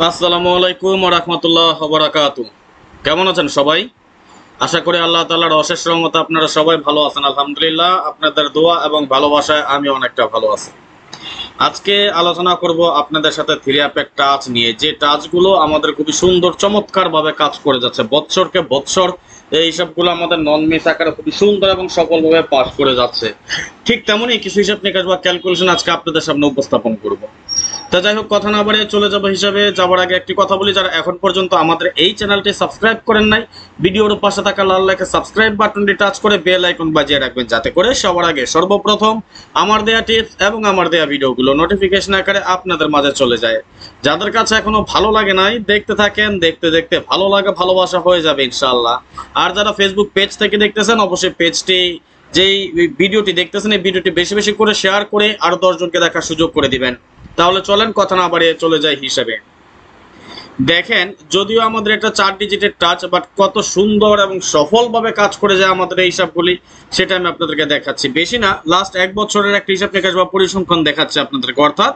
আসসালামু আলাইকুম ওয়া রাহমাতুল্লাহি ওয়া বারাকাতুহু। কেমন আছেন সবাই? আশা করি আল্লাহ তাআলার অশেষ রহমতে আপনারা সবাই ভালো আছেন। আলহামদুলিল্লাহ, আপনাদের দোয়া এবং ভালোবাসায় আমি অনেকটা ভালো আছি। আজকে আলোচনা করব আপনাদের সাথে থ্রি অ্যাপের টাচ নিয়ে, যে টাচগুলো আমাদের খুবই সুন্দর চমৎকারভাবে কাজ করে যাচ্ছে। বৎসরকে বৎসর এই হিসাবগুলো আমাদের নন মিস আকারে খুবই সুন্দর এবং সফলভাবে পাস করে যাচ্ছে। ঠিক তেমনই কিছু হিসাব নিকাশ বা ক্যালকুলেশন আজকে আপনাদের সামনে উপস্থাপন করব। তা যাই হোক, কথা না বাড়িয়ে চলে যাবো হিসাবে যাওয়ার আগে একটি কথা বলি, যারা এখন পর্যন্ত আমাদের এই চ্যানেলটি সাবস্ক্রাইব করেন নাই, ভিডিওর পাশে থাকা লাল লেখা সাবস্ক্রাইব বাটনটি টাচ করে বেল আইকন বাজিয়ে রাখবেন, যাতে করে সবার আগে সর্বপ্রথম আমার দেয়া টিপস এবং আমার দেয়া ভিডিওগুলো নোটিফিকেশন আকারে আপনাদের মাঝে চলে যায়। যাদের কাছে এখনো ভালো লাগে নাই, দেখতে থাকেন, দেখতে দেখতে ভালো লাগা ভালোবাসা হয়ে যাবে ইনশাআল্লাহ। আর যারা ফেসবুক পেজ থেকে দেখতেছেন, অবশ্যই পেজটি যেই ভিডিওটি দেখতেছেন এই ভিডিওটি বেশি বেশি করে শেয়ার করে আরো 10 জনকে দেখার সুযোগ করে দিবেন। তাহলে চলেন কথা না বাড়িয়ে চলে যাই হিসাবে। দেখেন, যদিও আমাদের এটা 4 ডিজিটের টাচ, বাট কত সুন্দর এবং সফলভাবে কাজ করে যায় আমাদের এই হিসাবগুলি, সেটা আমি আপনাদেরকে দেখাচ্ছি। বেশি না, লাস্ট 1 বছরের একটা হিসাব নিকাশ বা পরিসংখ্যান দেখাচ্ছে আপনাদেরকে, অর্থাৎ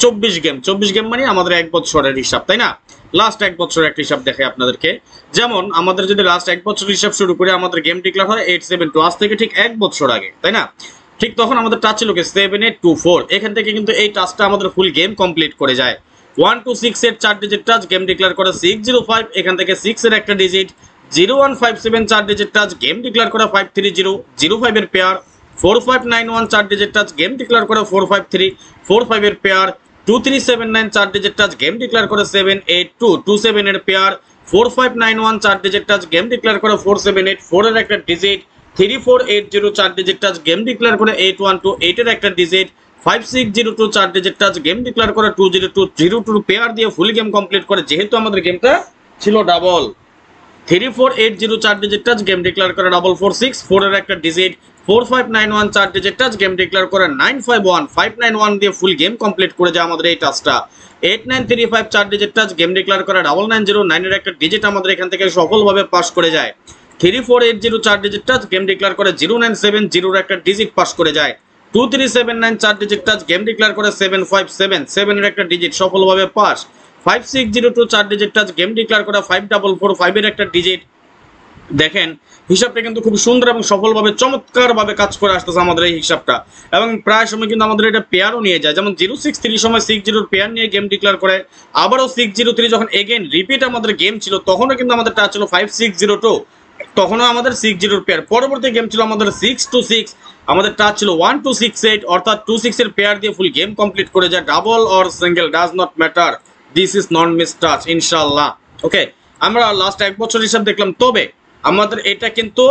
24 গেম মানে আমাদের 1 বছরের হিসাব, তাই না? লাস্ট 1 বছরের একটা হিসাব দেখে আপনাদেরকে। যেমন আমাদের যদি লাস্ট 1 বছর হিসাব শুরু করে, আমাদের গেম ডিক্লেয়ার হয় 872, আজ থেকে ঠিক 1 বছর আগে, তাই না? ঠিক তখন আমাদের টাচ ছিল কি 7824। এখান থেকে কিন্তু এই টাচটা আমাদের ফুল গেম কমপ্লিট করে যায়। 126 এর 4 ডিজিট টাচ গেম ডিক্লেয়ার করে 605, এখান থেকে 6 এর একটা digit 0157 4 digit touch game declare করে 530, 05 এর pair 4591 4 digit touch game declare করে 453, 45 এর pair 2379 4 digit touch game declare করে 782, 27 এর pair 4591 4 digit touch game declare করে 478, 4 এর একটা digit 3480 4 digit touch game declare করে 812, 8 এর একটা digit 5602 4 digit touch game declare করে 20202 পেয়ার দিয়ে ফুল গেম কমপ্লিট করে। যেহেতু আমাদের গেমটা ছিল double, 3480 4 digit touch game declare করে 446, 4 এর একটা digit 4591 4 digit touch game declare করে 951, 591 দিয়ে ফুল গেম কমপ্লিট করে যায় আমাদের এই টাচটা। 8935 4 ডিজিট টাচ গেম ডিক্লেয়ার করে 990, 9 এর একটা ডিজিট আমাদের এখান থেকে সফলভাবে পাস করে যায়। 3480 4 ডিজিট টাচ গেম ডিক্লেয়ার করে 0970 এর একটা ডিজিট পাস করে যায়। 2379 4 ডিজিট টাচ গেম ডিক্লেয়ার করে 757, 7 এর একটা ডিজিট সফলভাবে pass. 5602 4 digit touch game declare করে 5445, 5 এর একটা ডিজিট। দেখেন, হিসাবটা কিন্তু খুব সুন্দর এবং সফলভাবে চমৎকারভাবে কাজ করে আসতেছে আমাদের এই হিসাবটা, এবং প্রায় সময় কিন্তু আমাদের এটা পেয়ারও নিয়ে যায়। যেমন 063 সময় 60 পেয়ার নিয়ে গেম ডিক্লেয়ার করে, আবারও 603 যখন এগেন রিপিট আমাদের গেম ছিল, তখনও কিন্তু আমাদের টাচ ছিল 5602, তখনও আমাদের 60 পেয়ার। পরবর্তী গেম ছিল আমাদের 626, আমাদের টাচ ছিল 1268, অর্থাৎ 26 এর পেয়ার দিয়ে ফুল গেম কমপ্লিট করে যায়। Double or single does not matter, this is non miss touch ইনশাআল্লাহ। ওকে, আমরা লাস্ট 1 বছর হিসাব দেখলাম, তবে আমাদের এটা কিন্তু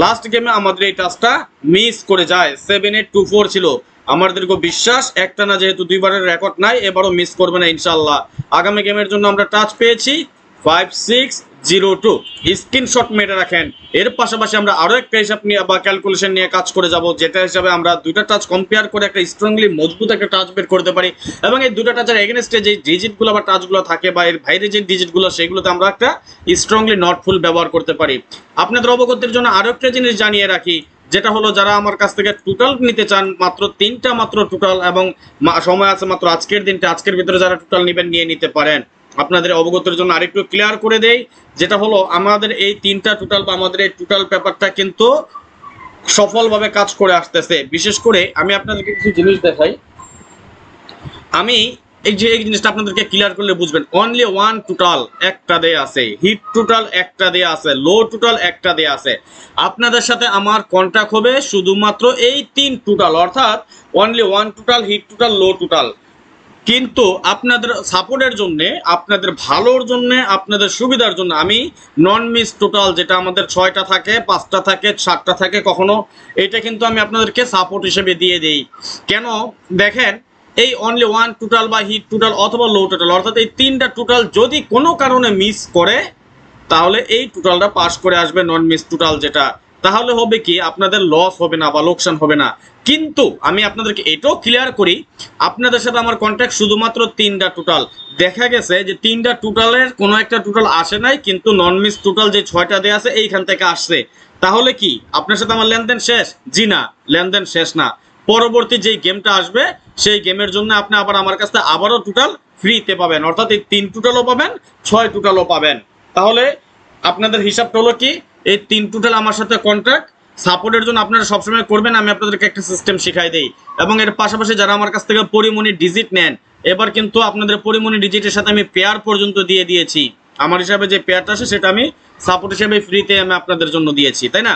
লাস্ট গেমে আমাদের এই টাচটা মিস করে যায়। 7824 ছিল। আমাদেরকে বিশ্বাস, একটা না যেহেতু দুইবারের রেকর্ড নাই, এবারও মিস করবে না ইনশাআল্লাহ। আগামী গেমের জন্য আমরা টাচ পেয়েছি 5602, স্ক্রিনশট মেরে রাখেন। এর পাশাপাশি আমরা আরো একটা হিসাব নিয়ে বা ক্যালকুলেশন নিয়ে কাজ করে যাব, যেটা হিসাবে আমরা দুইটা টাচ কম্পেয়ার করে একটা স্ট্রংলি মজবুত একটা টাচ বের করতে পারি, এবং এই দুইটা টাচের এগেনস্টে যে ডিজিটগুলো বা টাচগুলো থাকে বা এর বাইরে যে ডিজিটগুলো, সেগুলোতে আমরা একটা স্ট্রংলি নট ফুল ব্যবহার করতে পারি। আপনাদের অবগতির জন্য আরো একটা জিনিস জানিয়ে রাখি, যেটা হলো যারা আমার কাছ থেকে টোটাল নিতে চান, মাত্র 3টা মাত্র টোটাল, এবং সময় আছে মাত্র আজকের দিনটা, আজকের ভিতরে যারা টোটাল নেবেন নিয়ে নিতে পারেন। আপনাদের অবগতির জন্য আরেকটু ক্লিয়ার করে দেই, যেটা হলো আমাদের এই 3টা টোটাল বা আমাদের এই টোটাল পেপারটা কিন্তু সফলভাবে কাজ করে আসতেছে। বিশেষ করে আমি আপনাদেরকে কিছু জিনিস দেখাই। আমি এই জিনিসটা আপনাদেরকে ক্লিয়ার করলে বুঝবেন। অনলি ওয়ান টোটাল একটা দেয়া আছে, হিট টোটাল একটা দেয়া আছে, লো টোটাল একটা দেয়া আছে। আপনাদের সাথে আমার কন্ট্যাক্ট হবে শুধুমাত্র এই 3 টোটাল, অর্থাৎ only one total, hit total, low total. কিন্তু আপনাদের সাপোর্টের জন্য, আপনাদের ভালোর জন্য, আপনাদের সুবিধার জন্য আমি নন মিস টোটাল, যেটা আমাদের 6টা থাকে, 5টা থাকে, 7টা থাকে কখনো, এটা কিন্তু আমি আপনাদেরকে সাপোর্ট হিসেবে দিয়ে দেই। কেন? দেখেন, এই অনলি ওয়ান টোটাল বা হিট টোটাল অথবা লো টোটাল, অর্থাৎ এই 3টা টোটাল যদি কোনো কারণে মিস করে, তাহলে এই টোটালটা পাস করে আসবে নন মিস টোটাল যেটা। তাহলে হবে কি, আপনাদের লস হবে না বা লোকসান হবে না। কিন্তু আমি আপনাদেরকে এটাও ক্লিয়ার করি, আপনাদের সাথে আমার কন্ট্যাক্ট শুধুমাত্র 3টা টোটাল। দেখা গেছে যে 3টা টোটালের কোনো একটা টোটাল আসে নাই, কিন্তু নন মিস টোটাল যে 6টা দেয়া আছে এইখান থেকে আসছে। তাহলে কি আপনার সাথে আমার লেনদেন শেষ? জি না, লেনদেন শেষ না। পরবর্তী যেই গেমটা আসবে সেই গেমের জন্য আপনি আবার আমার কাছে আবারও টোটাল ফ্রিতে পাবেন, অর্থাৎ এই 3 টোটালও পাবেন, 6 টোটালও পাবেন। তাহলে আপনাদের হিসাবটা হলো কি, এই 3 টোটাল আমার সাথে কন্ট্রাক্ট সাপোর্টের জন্য আপনারা সবসময় করবেন, আমি আপনাদেরকে একটা সিস্টেম শিখাই দেই। এবং এর পাশাপাশি যারা আমার কাছ থেকে পরিমণি ডিজিট নেন, এবার কিন্তু আপনাদের পরিমণি ডিজিটের সাথে আমি পেয়ার পর্যন্ত দিয়ে দিয়েছি। আমার হিসাবে যে পেয়ারটা আসে সেটা আমি সাপোর্ট হিসেবে ফ্রিতে আমি আপনাদের জন্য দিয়েছি, তাই না?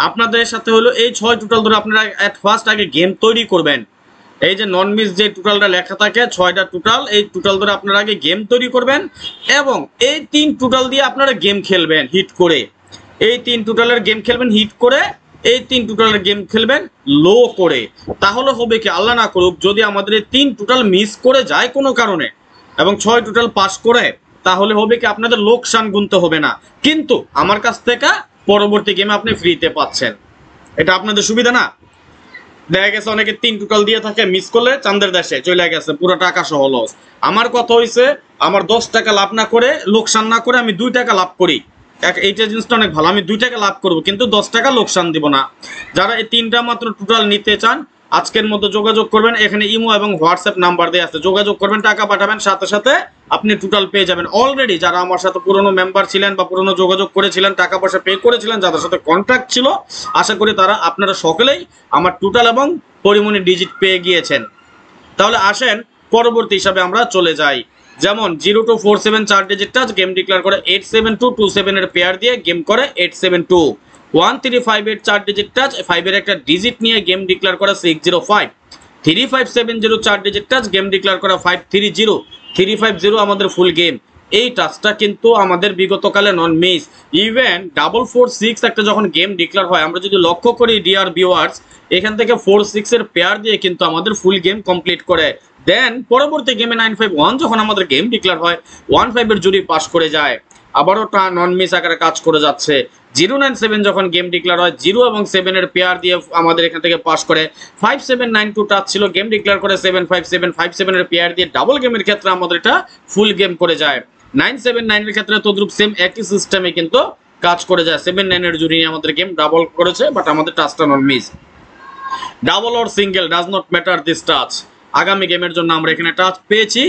আপনাদের সাথে হলো এই 6 টোটাল ধরে আপনারা অ্যাট ফার্স্ট আগে গেম তৈরি করবেন। এই যে নন মিস যে টোটালটা লেখা থাকে 6টা টোটাল, এই টোটাল ধরে আপনারা আগে গেম তৈরি করবেন এবং এই 3 টোটাল দিয়ে আপনারা গেম খেলবেন হিট করে। এই 3 টোটালের গেম খেলবেন হিট করে, এই 3 টোটালের গেম খেলবেন লো করে। তাহলে হবে কি, আল্লাহ না করুক যদি আমাদের এই 3 টোটাল মিস করে যায় কোনো কারণে এবং 6 টোটাল পাস করে, তাহলে হবে কি আপনাদের লোকসান গুনতে হবে না, কিন্তু আমার কাছ থেকে পরবর্তী গেমে আপনি ফ্রিতে পাচ্ছেন। এটা আপনাদের সুবিধা না? দেখা গেছে অনেকে 3 টোটাল দিয়ে থাকে, মিস করলে চান্দের দেশে চলে গেছে, পুরো টাকা সহ লস। আমার কথা হইছে আমার 10 টাকা লাভ না করে, লোকসান না করে আমি 2 টাকা লাভ করি। এইটা জিনিসটা অনেক ভালো, আমি 2 টাকা লাভ করব কিন্তু 10 টাকা লোকসান দিব না। যারা এই 3টা মাত্র টোটাল নিতে চান আজকের মধ্যে যোগাযোগ করবেন, এখানে ইমো এবং হোয়াটসঅ্যাপ নাম্বার দেওয়া আছে, যোগাযোগ করবেন, টাকা পাঠাবেন, সাথে সাথে আপনি টোটাল পেয়ে যাবেন। অলরেডি যারা আমার সাথে পুরনো মেম্বার ছিলেন বা পুরনো যোগাযোগ করেছিলেন, টাকা পয়সা পে করেছিলেন, যাদের সাথে কন্ট্রাক্ট ছিল, আশা করি তারা আপনারা সকলেই আমার টোটাল এবং পরিমণি ডিজিট পেয়ে গিয়েছেন। তাহলে আসেন পরবর্তী হিসাবে আমরা চলে যাই। যেমন 0 to 47 4 digit touch game declare করে 87227 এর পেয়ার দিয়ে গেম করে 872। 1358 4 ডিজিট টাচ 5 এর একটা ডিজিট নিয়ে গেম ডিক্লেয়ার করে 605। 3570 4 ডিজিট টাচ গেম ডিক্লেয়ার করে 530। 350 আমাদের ফুল গেম। এই টাচটা কিন্তু আমাদের বিগতকালে নন মিস। ইভেন 446 একটা যখন গেম ডিক্লেয়ার হয়, আমরা যদি লক্ষ্য করি ডিয়ার ভিউয়ার্স, এখান থেকে 46 এর পেয়ার দিয়ে কিন্তু আমাদের ফুল গেম কমপ্লিট করে। দেন পরবর্তী গেমে 951 যখন আমাদের গেম ডিক্লেয়ার হয়, 15 এর জুরি পাস করে যায়, আবারও নন মিস আকারে কাজ করে যাচ্ছে। 097 যখন গেম ডিক্লেয়ার হয়, 0 এবং 7 এর পেয়ার দিয়ে আমাদের এখান থেকে পাস করে। 5792 টাচ ছিল, গেম ডিক্লেয়ার করে 757 এর পেয়ার দিয়ে ডাবল গেমের ক্ষেত্রে আমাদের এটা ফুল গেম করে যায়। 979 এর ক্ষেত্রে তদ্রুপ সেম একই সিস্টেমে কিন্তু কাজ করে যায়। 79 এর জুরি আমাদের গেম ডাবল করেছে, বাট আমাদের টাচটা non miss. Double or single does not matter this touch. আগামী গেমের জন্য আমরা এখানে টাচ পেয়েছি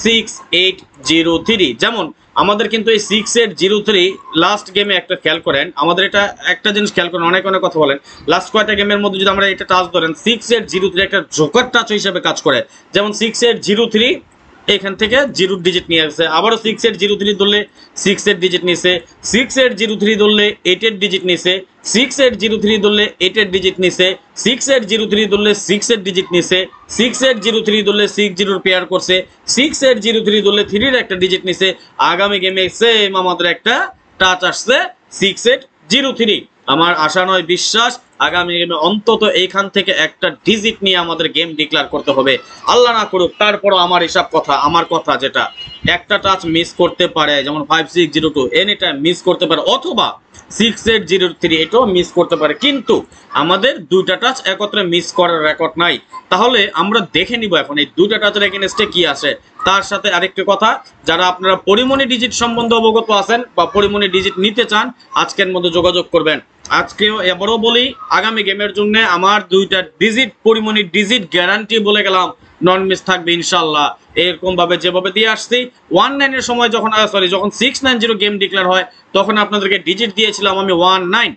6803। যেমন আমাদের কিন্তু এই 6803 লাস্ট গেমে একটা খেয়াল করেন, আমাদের এটা একটা জিনিস খেয়াল করেন, অনেক অনেক কথা বলেন, লাস্ট কয়টা গেমের মধ্যে যদি আমরা এটা টাচ ধরেন 6803 একটা জোকার টাচ হিসেবে কাজ করে। যেমন 6803 এখান থেকে 0 ডিজিট নিয়ে আসছে, আবারও 6803 ধরলে 6 এর ডিজিট নিছে, 6803 ধরলে 8 এর ডিজিট নিছে, 6803 ধরলে 8 এর ডিজিট নিছে, 6803 ধরলে 6 এর ডিজিট নিছে, 6803 ধরলে 60 এর পেয়ার করছে, 6803 ধরলে 3 এর একটা ডিজিট নিছে। আগামী গেমে সেম আমাদের একটা টাচ আসছে 6803। আমার আশা নয় বিশ্বাস, আগামী গেমে অন্তত এইখান থেকে একটা ডিজিট নিয়ে আমাদের গেম ডিক্লেয়ার করতে হবে। আল্লাহ না করুক তারপরও আমার হিসাব কথা, আমার কথা যেটা, একটা টাচ মিস করতে পারে, যেমন 5602 এনি টাইম মিস করতে পারে, অথবা 6803 এটাও মিস করতে পারে, কিন্তু আমাদের 2টা টাচ একত্রে মিস করার রেকর্ড নাই। তাহলে আমরা দেখে নিব এখন এই 2টা টাচের এগেইনস্টে কি আসে। তার সাথে আরেকটা কথা, যারা আপনারা পরিমণি ডিজিট সম্বন্ধে অবগত আছেন বা পরিমণি ডিজিট নিতে চান, আজকের মধ্যে যোগাযোগ করবেন। আজকেও এবারও বলি, আগামী গেমের জন্য আমার 2টা ডিজিট পরিমণি ডিজিট গ্যারান্টি বলে গেলাম, নন মিস থাকবে ইনশাল্লাহ। এরকম ভাবে যেভাবে দিয়ে আসছি 19 এর সময় যখন যখন 690 গেম ডিক্লেয়ার হয়, তখন আপনাদেরকে ডিজিট দিয়েছিলাম আমি 19।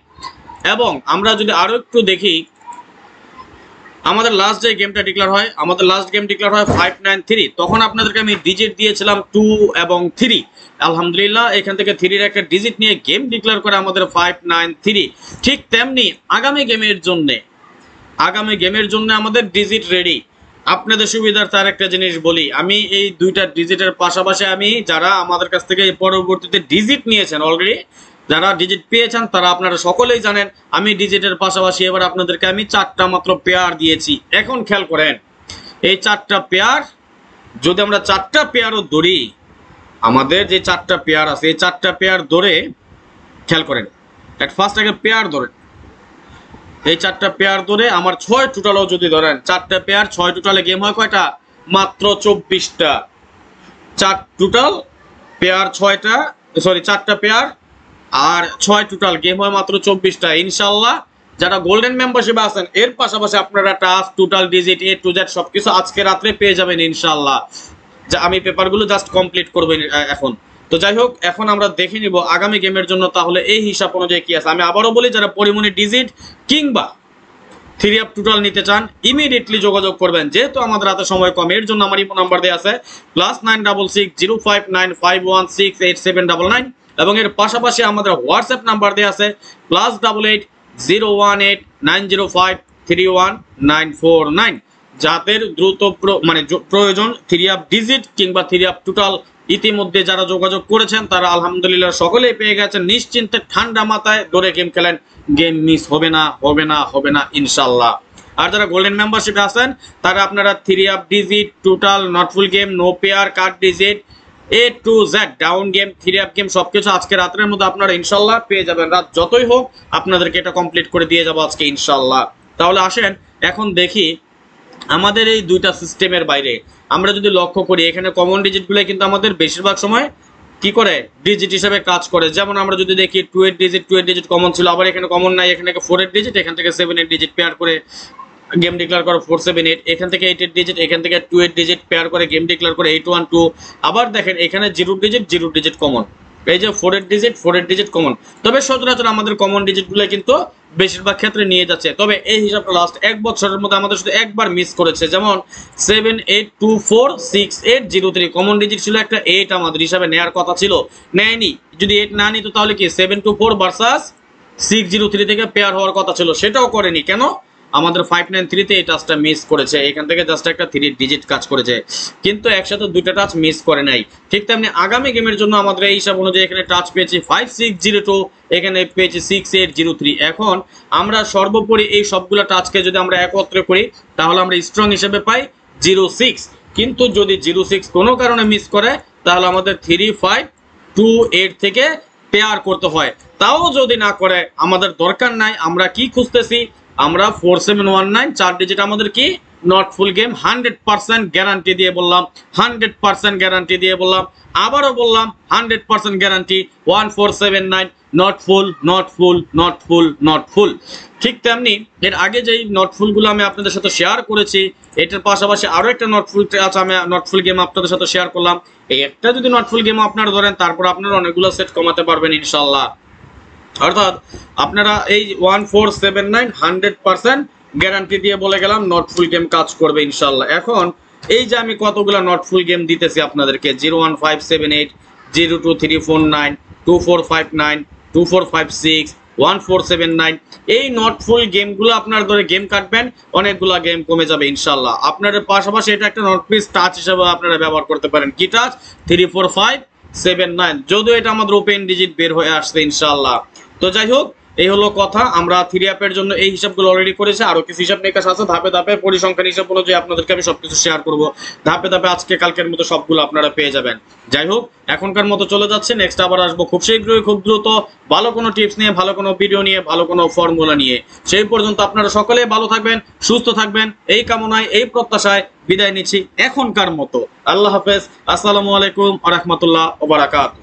এবং আমরা যদি আরো একটু দেখি, আমাদের লাস্ট যে গেমটা ডিক্লেয়ার হয়, আমাদের লাস্ট গেম ডিক্লেয়ার হয় 593, তখন আপনাদেরকে আমি ডিজিট দিয়েছিলাম 2 এবং 3। আলহামদুলিল্লাহ এখান থেকে 3 এর একটা ডিজিট নিয়ে গেম ডিক্লেয়ার করে আমাদের 593। ঠিক তেমনি আগামী গেমের জন্য আমাদের ডিজিট রেডি। আপনাদের সুবিধার্থে আরেকটা জিনিস বলি, আমি এই 2টা ডিজিটের পাশাপাশি আমি যারা আমাদের কাছ থেকে পরবর্তীতে ডিজিট নিয়েছেন, অলরেডি যারা ডিজিট পেয়েছেন তারা আপনারা সকলেই জানেন, আমি ডিজিটের পাশাপাশি এবার আপনাদেরকে আমি 4টা মাত্র পেয়ার দিয়েছি। এখন খেয়াল করেন, এই 4টা পেয়ার যদি আমরা 4টা পেয়ারও ধরি, আমাদের যে 4টা পেয়ার আছে এই 4টা পেয়ার ধরে খেয়াল করেন, ফার্স্ট আগে পেয়ার ধরেন, এই 4টা পেয়ার ধরে আমার 6 টোটালও যদি ধরেন, 4টা পেয়ার 6 টোটালে গেম হয় কয়টা? মাত্র 24টা। 4 টোটাল পেয়ার 6টা, সরি 4টা পেয়ার আর 6 টোটাল গেম হয় মাত্র 24টা। ইনশাল্লাহ যারা গোল্ডেন মেম্বারশিপে আছেন এর পাশাপাশি আপনারা task, total, digit, A to Z সবকিছু আজকে রাত্রে পেয়ে যাবেন ইনশাআল্লাহ। যা আমি পেপারগুলো জাস্ট কমপ্লিট করবো এখন। তো যাই হোক, এখন আমরা দেখে নিব আগামী গেমের জন্য তাহলে এই হিসাব অনুযায়ী কি আছে। আমি আবারও বলি, যারা পরিমণি ডিজিট কিংবা 3 টোটাল নিতে চান ইমিডিয়েটলি যোগাযোগ করবেন, যেহেতু আমাদের হাতে সময় কম। এর জন্য আমার ইমো নাম্বার দেওয়া আছে +9660595168799 এবং এর পাশাপাশি আমাদের হোয়াটসঅ্যাপ নাম্বার দেওয়া আছে +880183131949। যাদের দ্রুত প্রয়োজন 3 ডিজিট কিংবা 3 টোটাল, ইতিমধ্যে যারা যোগাযোগ করেছেন তারা আলহামদুলিল্লাহ সকলেই পেয়ে গেছেন। নিশ্চিন্তে ঠান্ডা মাথায় ধরে গেম খেলেন, গেম মিস হবে না, হবে না, হবে না ইনশাল্লাহ। আর যারা গোল্ডেন মেম্বারশিপে আছেন তারা আপনারা 3 digit, total, not full game, no pair, card digit, A to Z down game, 3 game সবকিছু আজকে রাতের মধ্যে আপনারা ইনশাল্লাহ পেয়ে যাবেন। রাত যতই হোক আপনাদেরকে এটা কমপ্লিট করে দিয়ে যাবো আজকে ইনশাল্লাহ। তাহলে আসেন এখন দেখি আমাদের এই দুইটা সিস্টেমের বাইরে আমরা যদি লক্ষ্য করি, এখানে কমন ডিজিটগুলো কিন্তু আমাদের বেশিরভাগ সময় কি করে ডিজিট হিসেবে কাজ করে। যেমন আমরা যদি দেখি 2 ডিজিট কমন ছিল, আবার এখানে কমন নাই, এখানে 4 ডিজিট, এখান থেকে 7 ডিজিট পেয়ার করে গেম ডিক্লেয়ার করে 478, এখান থেকে 8 ডিজিট, এখান থেকে 2 ডিজিট পেয়ার করে গেম ডিক্লেয়ার করে 812। আবার দেখেন এখানে 0 ডিজিট কমন, এই যে 4 ডিজিট কমন। তবে সচরাচর আমাদের কমন ডিজিটগুলো কিন্তু বেশিরভাগ ক্ষেত্রে নিয়ে যাচ্ছে। তবে এই হিসাবটা লাস্ট 1 বছরের মধ্যে আমাদের শুধু একবার মিস করেছে, যেমন 78246803 কমন ডিজিট ছিল একটা 8, আমাদের হিসাবে নেয়ার কথা ছিল, নেয়নি। যদি 8 না নিত তাহলে কি 724 ভার্সাস 603 থেকে পেয়ার হওয়ার কথা ছিল, সেটাও করেনি। কেন? আমাদের 593 এই টাচটা মিস করেছে, এখান থেকে জাস্ট একটা 3 ডিজিট কাজ করেছে, কিন্তু একসাথে দুইটা টাচ মিস করে নাই। ঠিক তেমনি আগামী গেমের জন্য আমাদের এই হিসাব অনুযায়ী এখানে টাচ পেয়েছি 5602, এখানে পেয়েছি 6803। এখন আমরা সর্বোপরি এই সবগুলো টাচকে যদি আমরা একত্রে করি তাহলে আমরা স্ট্রং হিসেবে পাই 06। কিন্তু যদি 06 কোনো কারণে মিস করে তাহলে আমাদের 3528 থেকে পেয়ার করতে হয়। তাও যদি না করে আমাদের দরকার নাই। আমরা কি খুঁজতেছি? আমরা 4719 4 ডিজিট আমাদের কি নট ফুল গেম 100% গ্যারান্টি দিয়ে বললাম, 100% গ্যারান্টি দিয়ে বললাম, আবারও বললাম 100% guarantee 1479 not full, not full, not full, not full. ঠিক তেমনি এর আগে যেই নট ফুলগুলো আমি আপনাদের সাথে শেয়ার করেছি, এটার পাশাপাশি আরো একটা নট ফুল আছে, আমি নট ফুল গেম আপনাদের সাথে শেয়ার করলাম। এই একটা যদি নট ফুল গেম আপনারা ধরেন, তারপর আপনারা অনেকগুলো সেট কমাতে পারবেন ইনশাল্লাহ। অর্থাৎ আপনারা এই 1479 100% গ্যারান্টি দিয়ে বলে গেলাম নট ফুল গেম কাজ করবে ইনশাল্লাহ। এখন এই যে আমি কতগুলো নট ফুল গেম দিতেছি আপনাদেরকে, 01578, 02349, 2459, 2456, 1479, এই নট ফুল গেমগুলো আপনার ধরে গেম কাটবেন, অনেকগুলো গেম কমে যাবে ইনশাল্লাহ। আপনাদের পাশাপাশি এটা একটা নট পিস টাচ হিসেবে আপনারা ব্যবহার করতে পারেন। কি টাচ? 34579, যদিও এটা আমাদের ওপেন ডিজিট বের হয়ে আসছে ইনশাল্লাহ। তো যাই হোক, এই হলো কথা। আমরা 3 অ্যাপের জন্য এই হিসাবগুলো অলরেডি করেছি, আরো কিছু হিসাব নিকাশ আছে, ধাপে ধাপে পরিসংখ্যান হিসাব অনুযায়ী আপনাদেরকে আমি সবকিছু শেয়ার করব ধাপে ধাপে। আজকে কালকের মতো সবগুলো আপনারা পেয়ে যাবেন। যাই হোক, এখনকার মতো চলে যাচ্ছে, নেক্সট আবার আসবো খুব শীঘ্রই, খুব দ্রুত, ভালো কোনো টিপস নিয়ে, ভালো কোনো ভিডিও নিয়ে, ভালো কোনো ফর্মুলা নিয়ে। সেই পর্যন্ত আপনারা সকলেই ভালো থাকবেন, সুস্থ থাকবেন, এই কামনায়, এই প্রত্যাশায় বিদায় নিচ্ছি এখনকার মতো। আল্লাহ হাফেজ, আসসালামু আলাইকুম ওয়া রাহমাতুল্লাহ ওয়া বারাকাতুহু।